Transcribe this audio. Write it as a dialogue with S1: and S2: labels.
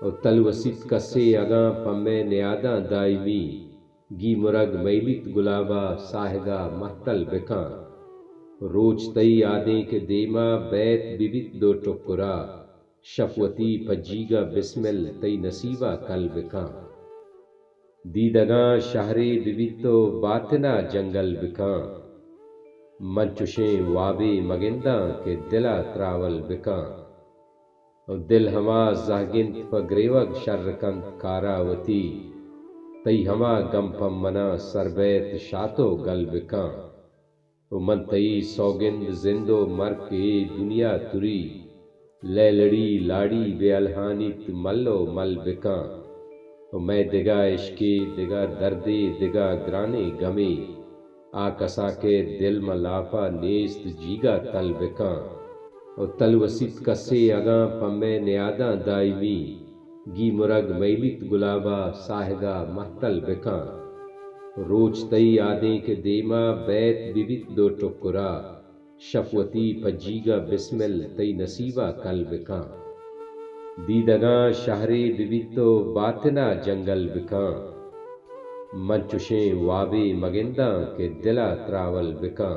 S1: और तलवसित कस्से अगा पम्मे न्यादा दायमी गी मुरग मैलित गुलाबा साहगा महतल बिका रोज तई आदे के देमा बैत बिबित दो टुकुरा शफवती पज्जीगा बिस्मिल तई नसीबा कल बिका दीदगा शहरे बिबितो बातना जंगल बिका मंचुशें वाबे मगिंदा के दिला त्रावल बिका और दिल हमा जागिंत पग्रेवग शर्रकंत कारावती तई हमा गमपम मना सरबैत शातो गल बिका और मन तई सौगिंद जिंदो मर के दुनिया तुरी लैलड़ी लाड़ी बेअलहानित मल्लो मल बिका और मैं दिगा इश्के दिगा दर्दे दिगा ग्राने गमे आकसा के दिल मलापा नेस्त जीगा तल बिका और तलवसित कस्से अगा पम्मे न्यादा दायमी गी मुरग मैलित गुलाबा साहगा महतल बिका रोज तई आदे के देमा बैत बिबित दो टुकुरा शफवती पज्जीगा बिस्मिल तई नसीबा कल बिका दीदगा शहरे बिबितो बातना जंगल बिका मंचुशें वाबे मगिंदा के दिला त्रावल बिका